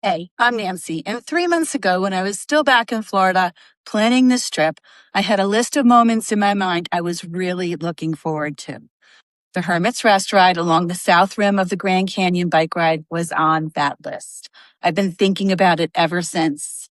Hey, I'm Nancy, and 3 months ago, when I was still back in Florida planning this trip, I had a list of moments in my mind I was really looking forward to. The Hermits rest ride along the south rim of the Grand Canyon bike ride was on that list. I've been thinking about it ever since.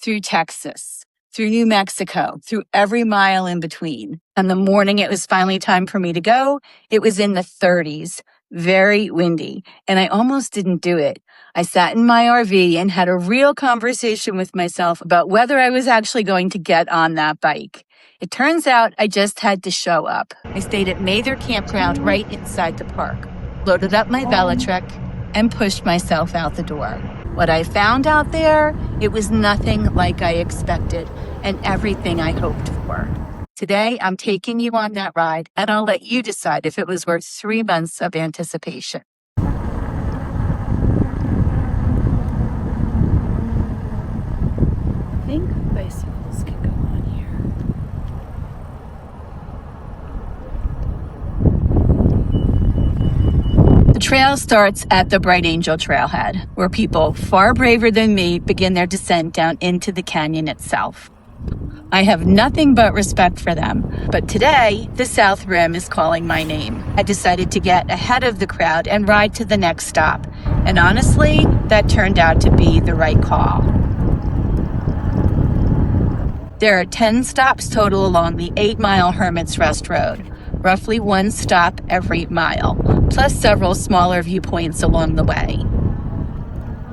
Through Texas, through New Mexico, through every mile in between. And the morning it was finally time for me to go, it was in the 30s, very windy, and I almost didn't do it. I sat in my RV and had a real conversation with myself about whether I was actually going to get on that bike. It turns out I just had to show up. I stayed at Mather Campground right inside the park, loaded up my Velotric, and pushed myself out the door. What I found out there, it was nothing like I expected and everything I hoped for. Today, I'm taking you on that ride, and I'll let you decide if it was worth 3 months of anticipation. I think bicycles can go on here. The trail starts at the Bright Angel Trailhead, where people far braver than me begin their descent down into the canyon itself. I have nothing but respect for them, but today, the South Rim is calling my name. I decided to get ahead of the crowd and ride to the next stop, and honestly, that turned out to be the right call. There are 10 stops total along the 8-mile Hermits Rest Road, roughly 1 stop every mile, plus several smaller viewpoints along the way.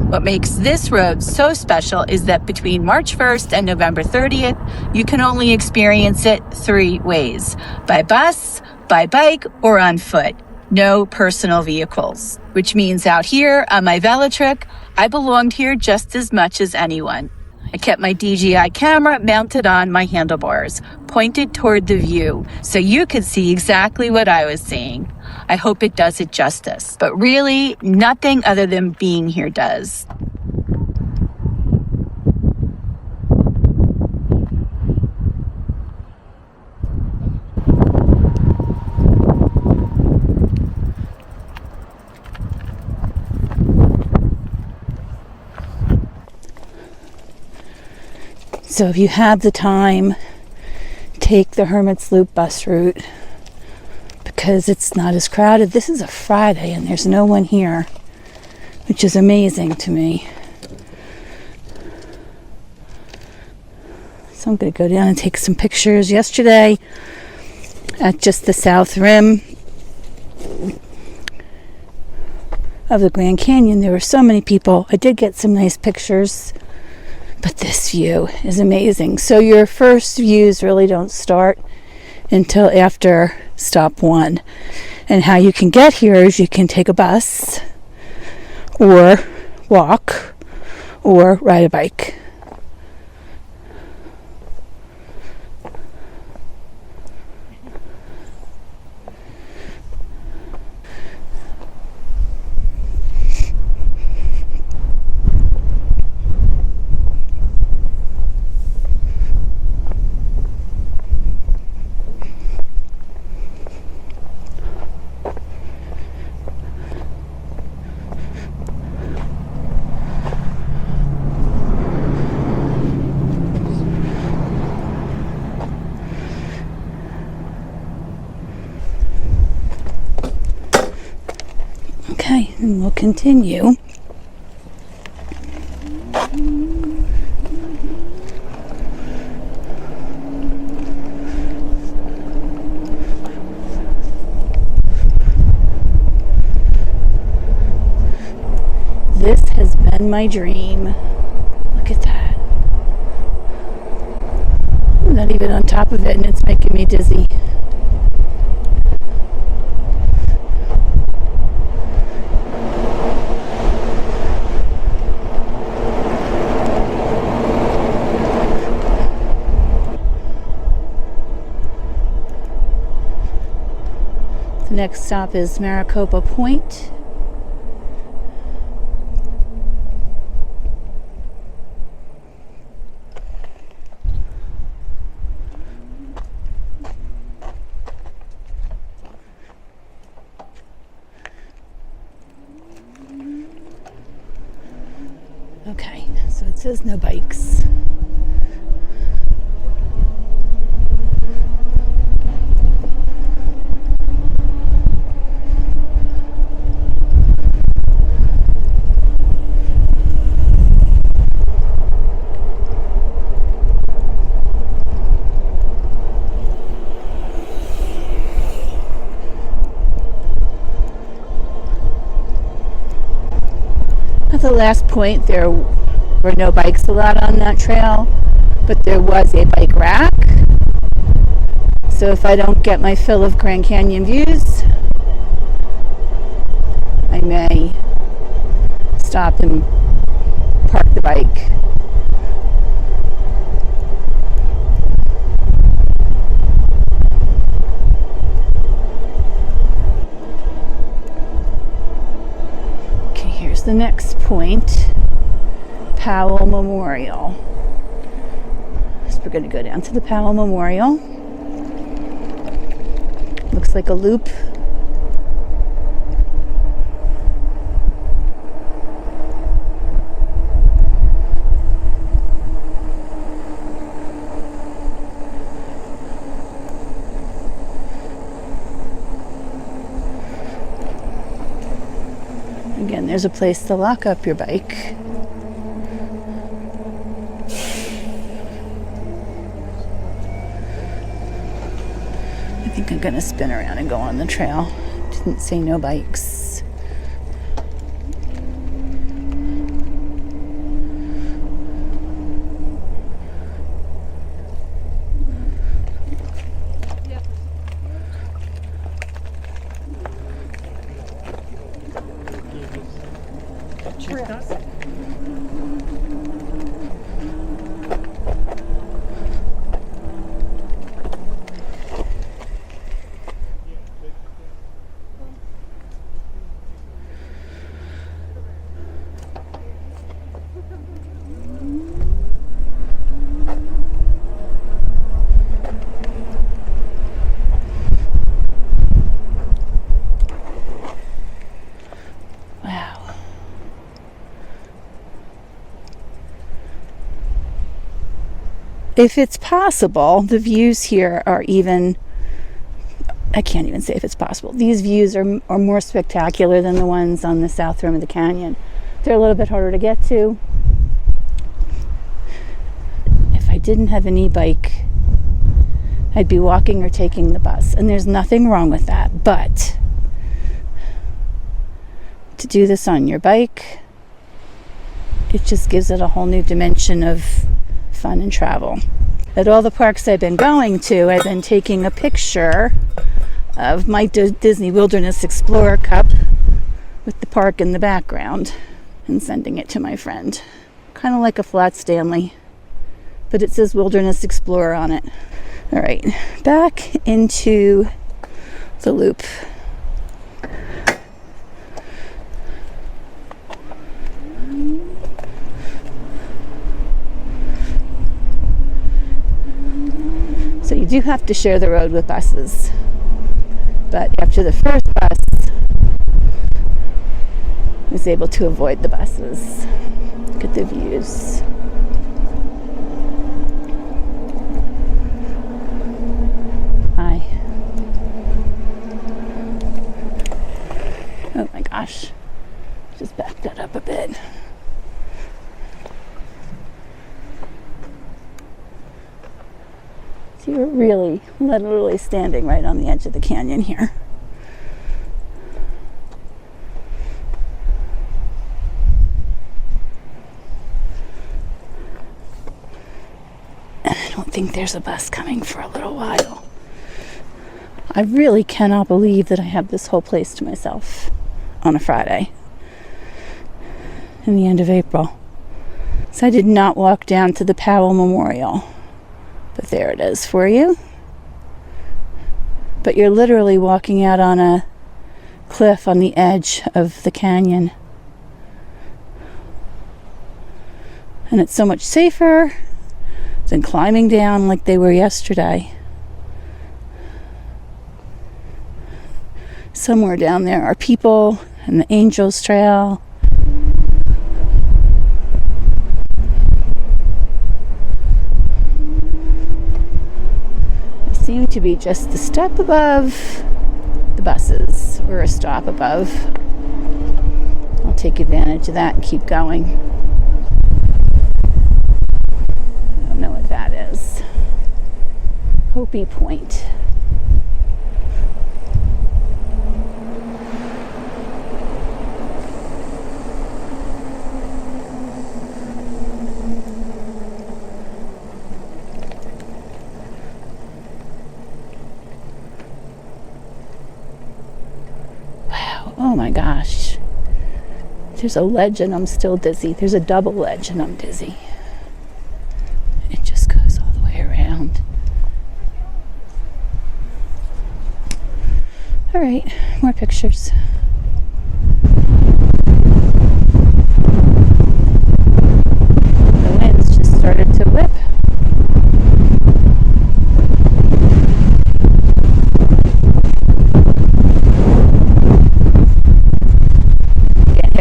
What makes this road so special is that between March 1st and November 30th, you can only experience it 3 ways: by bus, by bike, or on foot. No personal vehicles, which means out here on my Velotric, I belonged here just as much as anyone. I kept my DJI camera mounted on my handlebars, pointed toward the view, so you could see exactly what I was seeing. I hope it does it justice, but really, nothing other than being here does. So if you have the time, take the Hermits Loop bus route because it's not as crowded. This is a Friday and there's no one here, which is amazing to me. So I'm going to go down and take some pictures. Yesterday at just the South Rim of the Grand Canyon, there were so many people. I did get some nice pictures. But this view is amazing. So your first views really don't start until after stop 1. And how you can get here is you can take a bus or walk or ride a bike. Okay, and we'll continue. This has been my dream. Look at that. I'm not even on top of it and it's making me dizzy. The next stop is Maricopa Point. Okay, so it says no bikes. At the last point, there were no bikes allowed on that trail, but there was a bike rack. So if I don't get my fill of Grand Canyon views, I may stop and park the bike. Okay, here's the next point. Powell Memorial. So we're going to go down to the Powell Memorial. Looks like a loop. Again, there's a place to lock up your bike. I think I'm gonna spin around and go on the trail. Didn't say no bikes. If it's possible, the views here are even, I can't even say if it's possible. These views are more spectacular than the ones on the south rim of the canyon. They're a little bit harder to get to. If I didn't have an e-bike, I'd be walking or taking the bus. And there's nothing wrong with that. But to do this on your bike, it just gives it a whole new dimension of fun and travel. At all the parks I've been going to, I've been taking a picture of my Disney Wilderness Explorer cup with the park in the background and sending it to my friend. Kind of like a flat Stanley, but it says Wilderness Explorer on it. All right, back into the loop. So you do have to share the road with buses. But after the first bus, I was able to avoid the buses. Look at the views. Hi. Oh my gosh. Just back that up a bit. So you're really literally standing right on the edge of the canyon here. And I don't think there's a bus coming for a little while. I really cannot believe that I have this whole place to myself on a Friday in the end of April. So I did not walk down to the Powell Memorial. But there it is for you. But you're literally walking out on a cliff on the edge of the canyon. And it's so much safer than climbing down like they were yesterday. Somewhere down there are people and the Angels Trail. seem to be just a step above the buses, or a stop above. I'll take advantage of that and keep going. I don't know what that is. Hopi Point. Oh my gosh. There's a ledge and I'm still dizzy. There's a double ledge and I'm dizzy. It just goes all the way around. All right, more pictures. The winds just started to whip.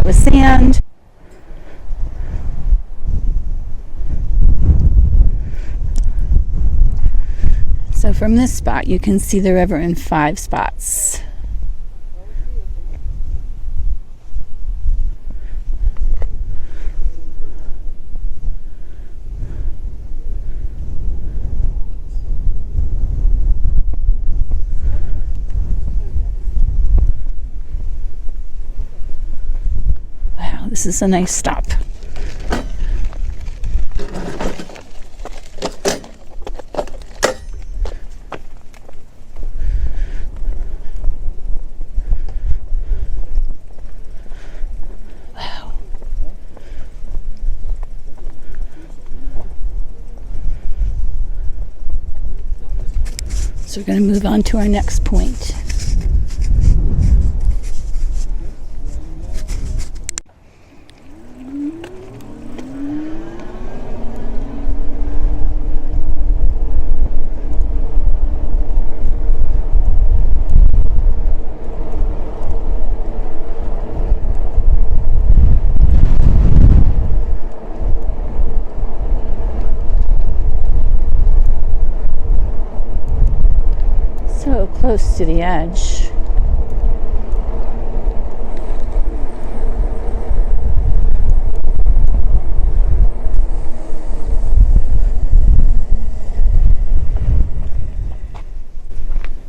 With sand. So from this spot you can see the river in 5 spots. This is a nice stop. Wow. So we're going to move on to our next point. Close to the edge.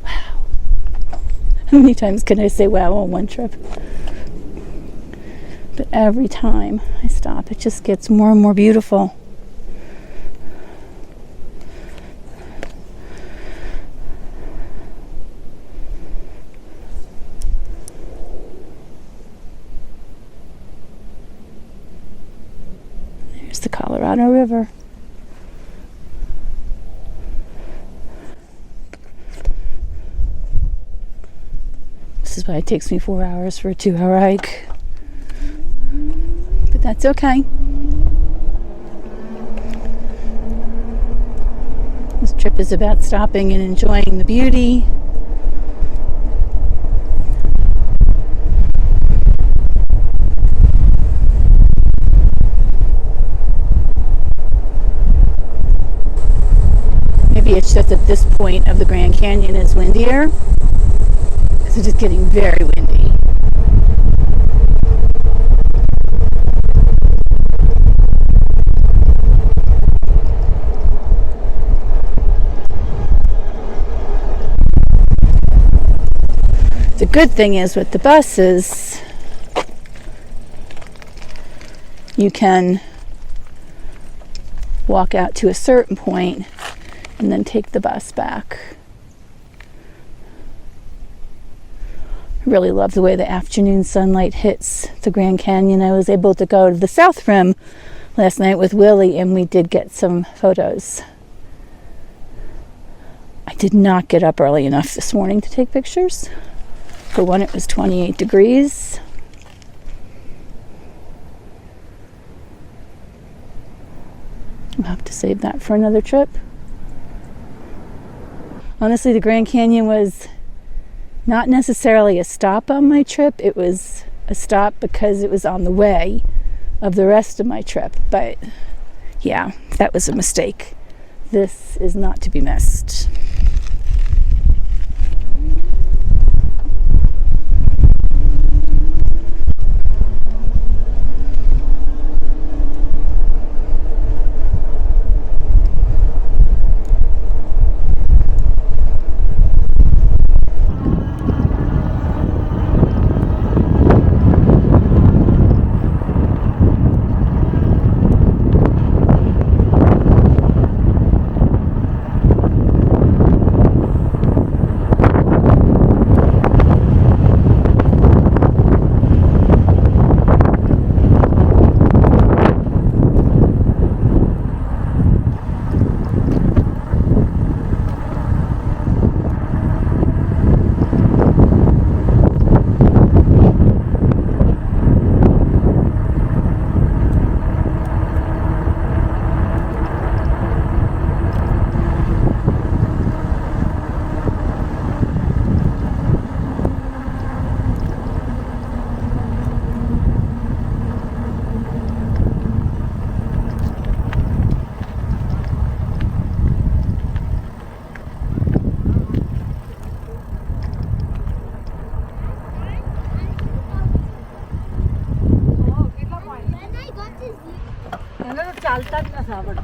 Wow. How many times can I say wow on one trip? But every time I stop, it just gets more and more beautiful. The Colorado River. This is why it takes me 4 hours for a 2-hour hike. But that's okay. This trip is about stopping and enjoying the beauty. It's just at this point of the Grand Canyon is windier, because it's just getting very windy. The good thing is with the buses, you can walk out to a certain point and then take the bus back. I really love the way the afternoon sunlight hits the Grand Canyon. I was able to go to the South Rim last night with Willie and we did get some photos. I did not get up early enough this morning to take pictures. For one, it was 28 degrees. I'll have to save that for another trip. Honestly, the Grand Canyon was not necessarily a stop on my trip. It was a stop because it was on the way of the rest of my trip. But yeah, that was a mistake. This is not to be missed. चालतात ना सावड.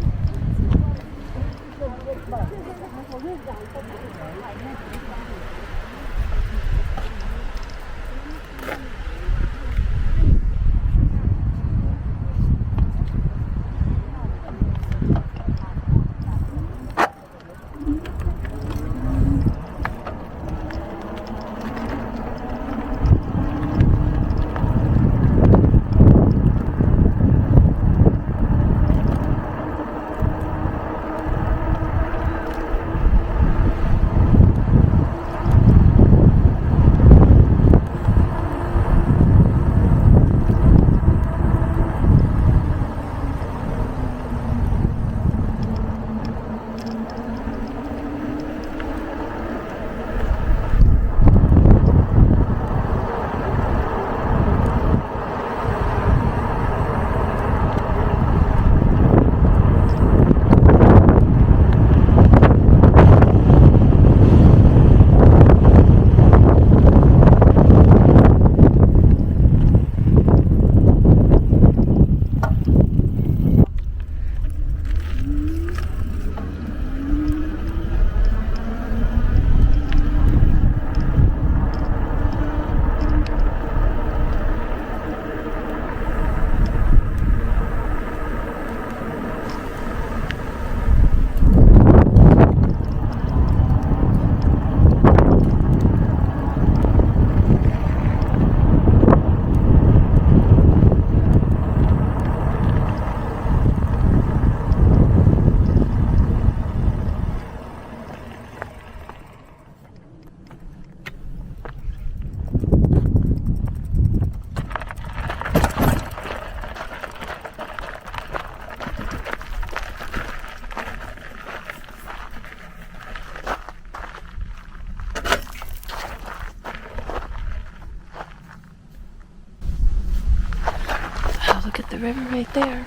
Look at the river right there.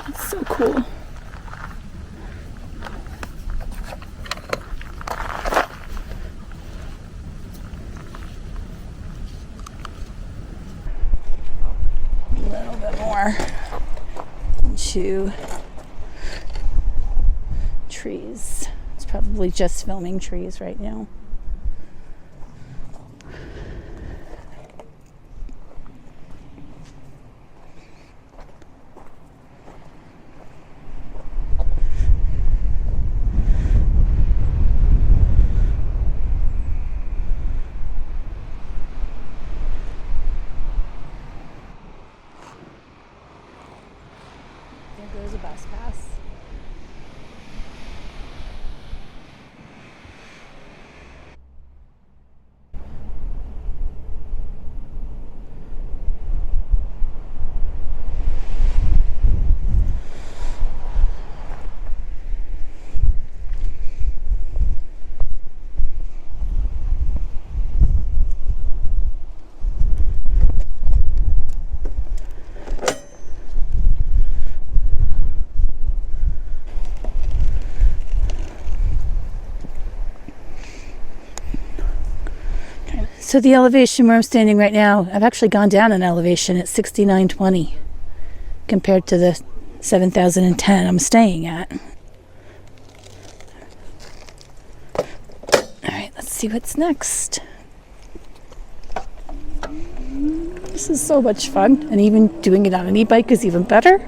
It's so cool. A little bit more into trees. It's probably just filming trees right now. There goes a bus pass. So the elevation where I'm standing right now, I've actually gone down an elevation at 6920 compared to the 7,010 I'm staying at. All right, let's see what's next. This is so much fun, and even doing it on an e-bike is even better.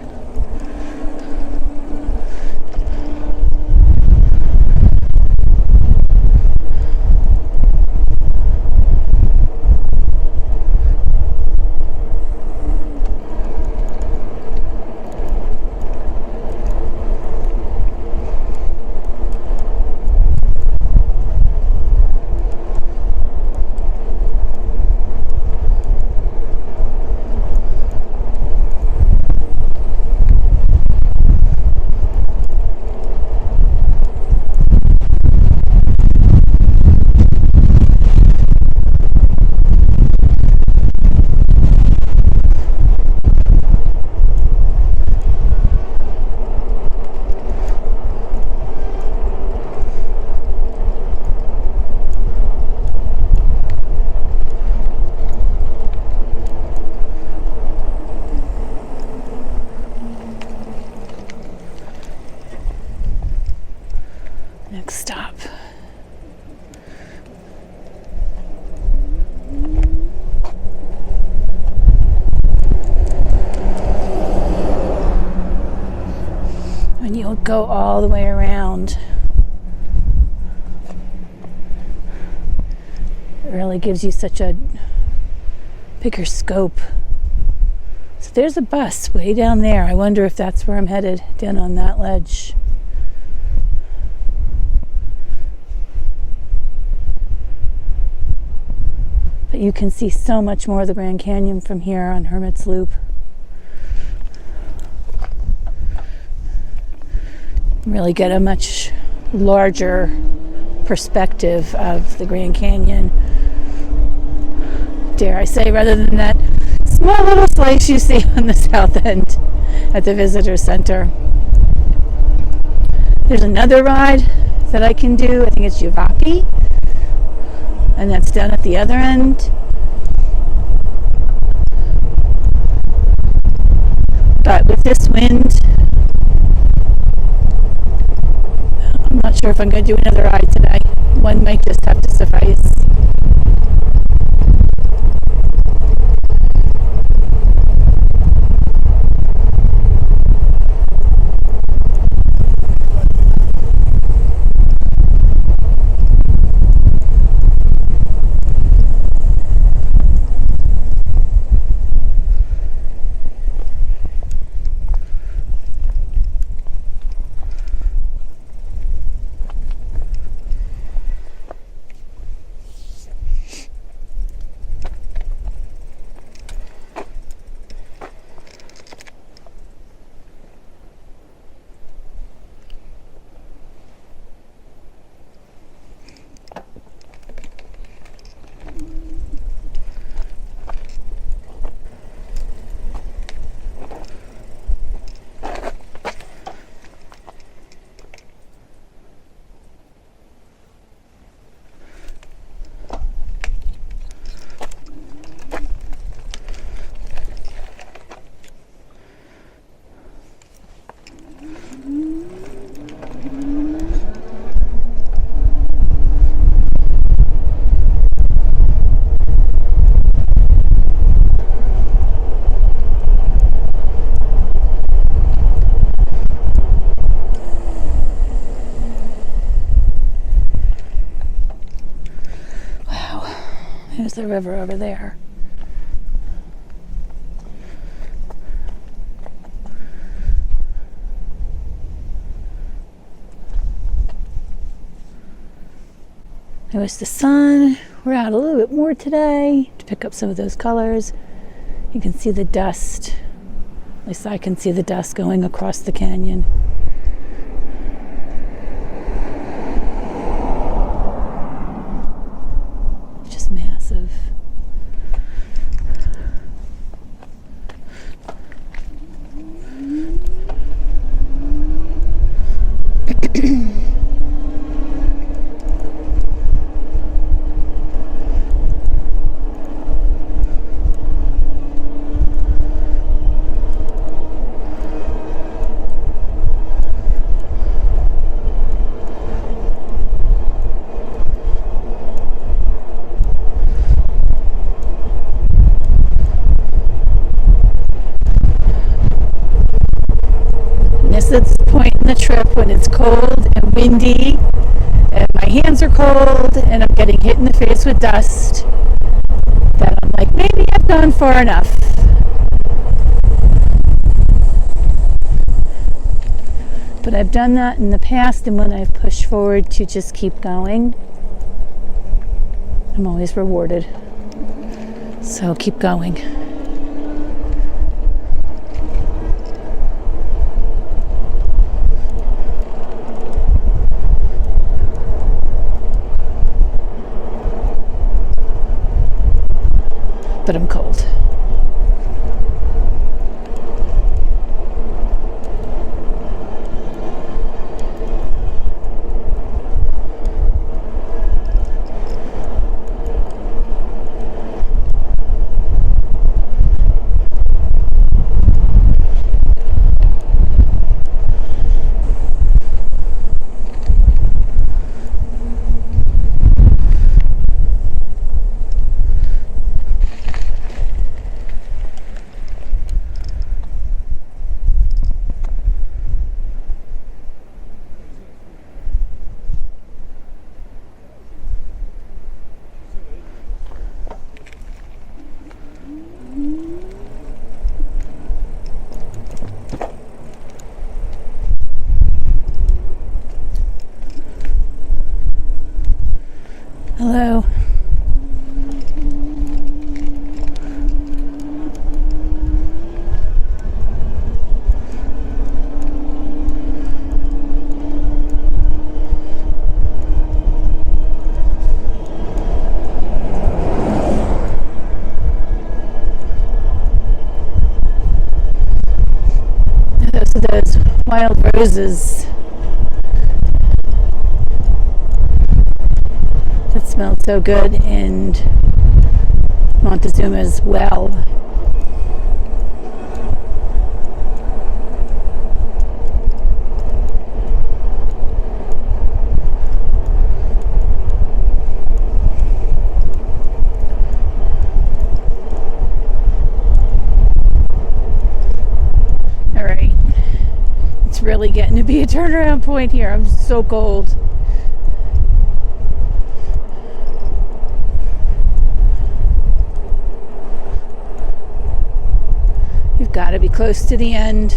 next stop. And you'll go all the way around. It really gives you such a bigger scope. So there's a bus way down there. I wonder if that's where I'm headed, down on that ledge. But you can see so much more of the Grand Canyon from here on Hermit's Loop. Really get a much larger perspective of the Grand Canyon, dare I say, rather than that small little slice you see on the south end at the visitor center. There's another ride that I can do. I think it's Ebike, and that's down at the other end. But with this wind, I'm not sure if I'm going to do another ride today. One might just have to suffice. There's the river over there. There's the sun. We're out a little bit more today to pick up some of those colors. You can see the dust. At least I can see the dust going across the canyon. Just massive. At this point in the trip when it's cold and windy and my hands are cold and I'm getting hit in the face with dust, that I'm like, maybe I've gone far enough. But I've done that in the past, and when I've pushed forward to just keep going, I'm always rewarded. So keep going. But I'm cold. Hello. Those are those wild roses that smelled so good in Montezuma's well. All right, it's really getting to be a turnaround point here. I'm so cold. You've got to be close to the end.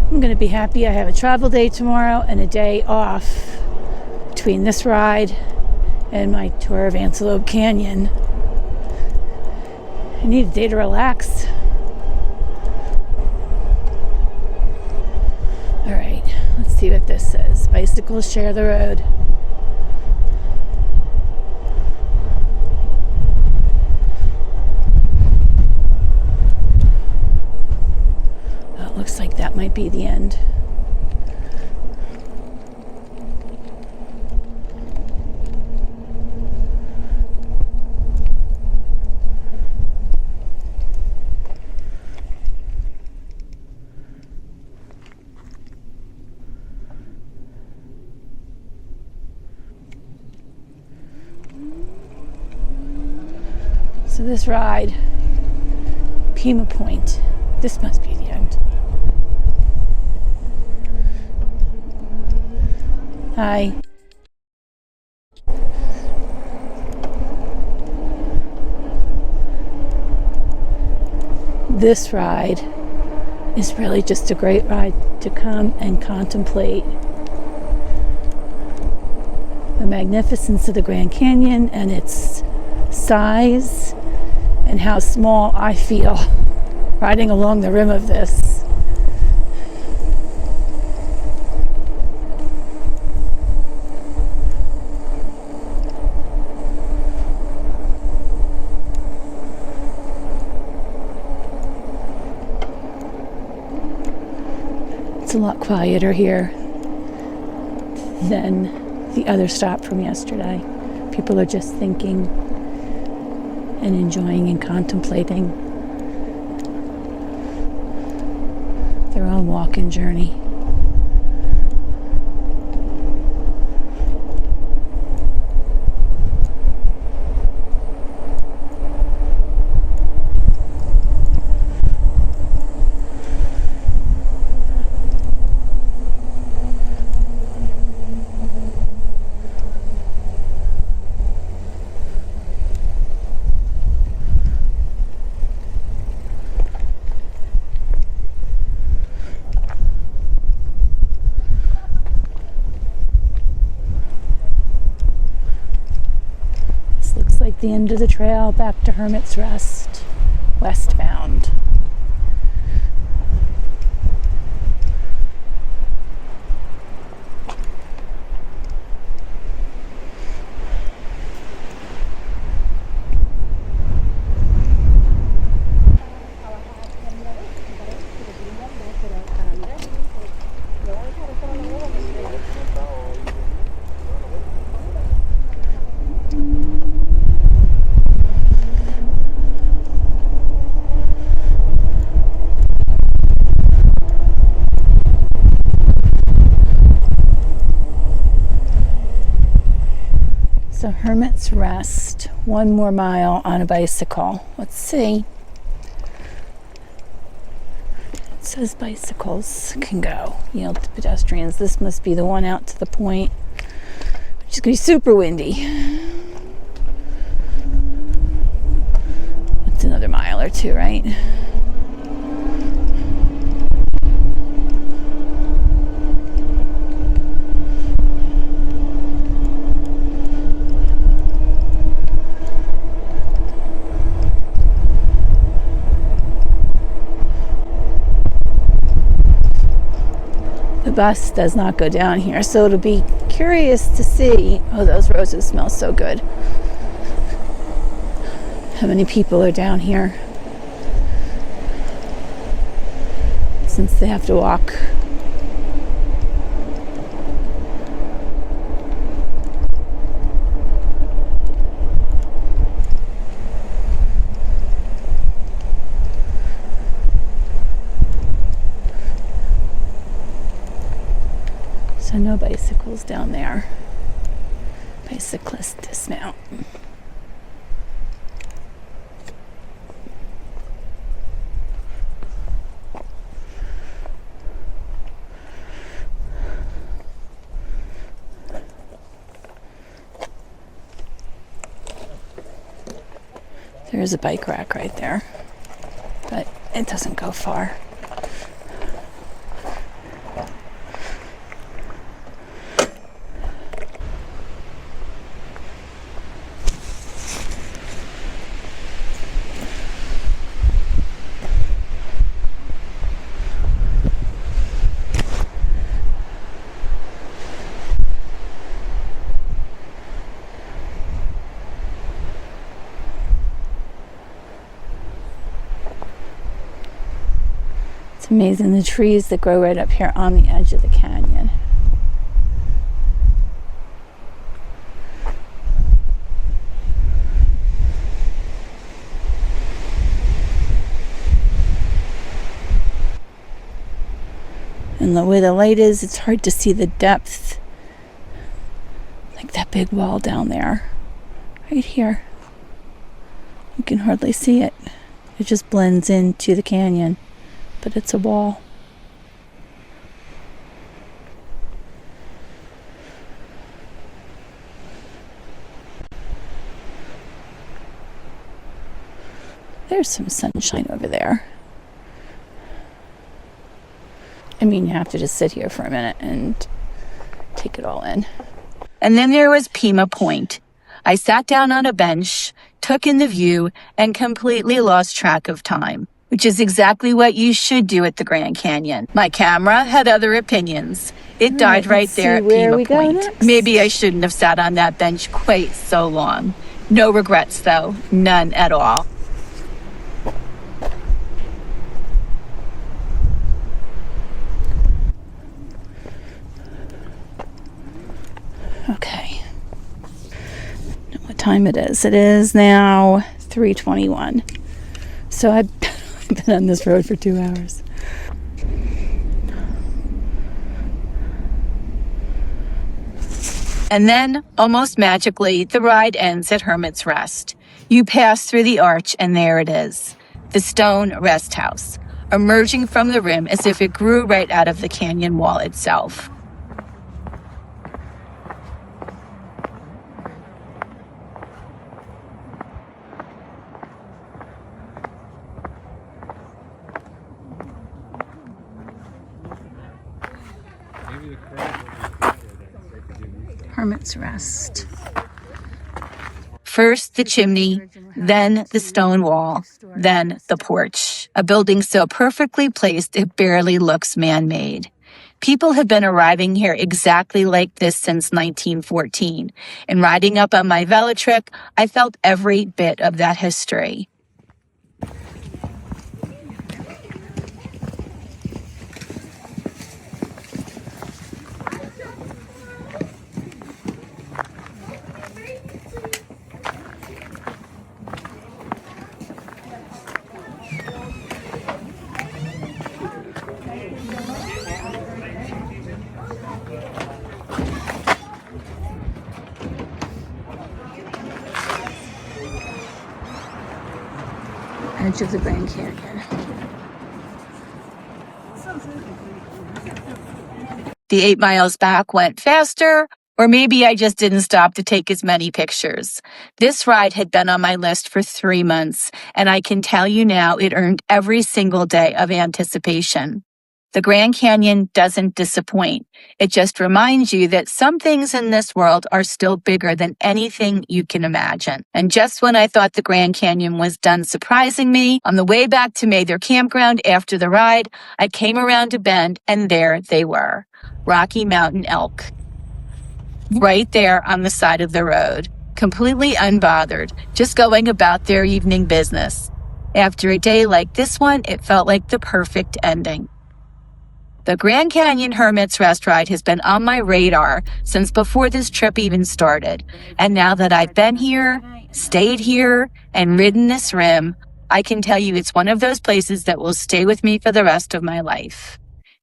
I'm going to be happy I have a travel day tomorrow and a day off between this ride and my tour of Antelope Canyon. I need a day to relax. All right, let's see what this says. Bicycles share the road. Looks like that might be the end. So this ride, Pima Point, this must be the end. Hi. This ride is really just a great ride to come and contemplate the magnificence of the Grand Canyon and its size and how small I feel riding along the rim of this. It's a lot quieter here than the other stop from yesterday. People are just thinking and enjoying and contemplating their own walk and journey. Like the end of the trail back to Hermit's Rest, westbound. So Hermit's Rest, 1 more mile on a bicycle. Let's see. It says bicycles can go. Yield to pedestrians. This must be the one out to the point, which is going to be super windy. $1 too, right? The bus does not go down here, so it'll be curious to see. Oh, those roses smell so good. How many people are down here since they have to walk. So no bicycles down there. Bicyclist dismount. There's a bike rack right there, but it doesn't go far. It's amazing the trees that grow right up here on the edge of the canyon. And the way the light is, it's hard to see the depth. Like that big wall down there. Right here. You can hardly see it. It just blends into the canyon. But it's a wall. There's some sunshine over there. I mean, you have to just sit here for a minute and take it all in. And then there was Pima Point. I sat down on a bench, took in the view, and completely lost track of time, which is exactly what you should do at the Grand Canyon. My camera had other opinions. It died right there at Pima Point. Maybe I shouldn't have sat on that bench quite so long. No regrets, though. None at all. Okay. Know what time it is. It is now 3:21. So I've been on this road for 2 hours. And then, almost magically, the ride ends at Hermit's Rest. You pass through the arch, and there it is, the stone rest house, emerging from the rim as if it grew right out of the canyon wall itself. Hermit's Rest. First the chimney, then the stone wall, then the porch. A building so perfectly placed it barely looks man-made. People have been arriving here exactly like this since 1914. And riding up on my Velotric, I felt every bit of that history. Edge of the Grand Canyon. The 8 miles back went faster, Or maybe I just didn't stop to take as many pictures. This ride had been on my list for 3 months, and I can tell you now it earned every single day of anticipation. The Grand Canyon doesn't disappoint. It just reminds you that some things in this world are still bigger than anything you can imagine. And just when I thought the Grand Canyon was done surprising me, on the way back to Mather Campground after the ride, I came around a bend and there they were, Rocky Mountain elk. Right there on the side of the road, completely unbothered, just going about their evening business. After a day like this one, it felt like the perfect ending. The Grand Canyon Hermits rest ride has been on my radar since before this trip even started. And now that I've been here, stayed here, and ridden this rim, I can tell you it's one of those places that will stay with me for the rest of my life.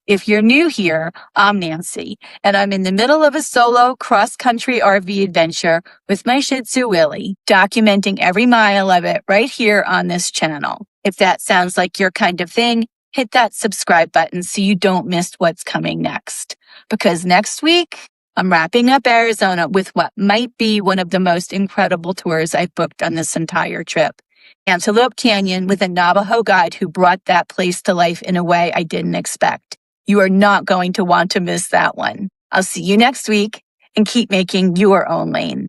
If you're new here, I'm Nancy, and I'm in the middle of a solo cross-country RV adventure with my Shih Tzu Willie, documenting every mile of it right here on this channel. If that sounds like your kind of thing, hit that subscribe button so you don't miss what's coming next. Because next week, I'm wrapping up Arizona with what might be one of the most incredible tours I've booked on this entire trip. Antelope Canyon with a Navajo guide who brought that place to life in a way I didn't expect. You are not going to want to miss that one. I'll see you next week and keep making your own lane.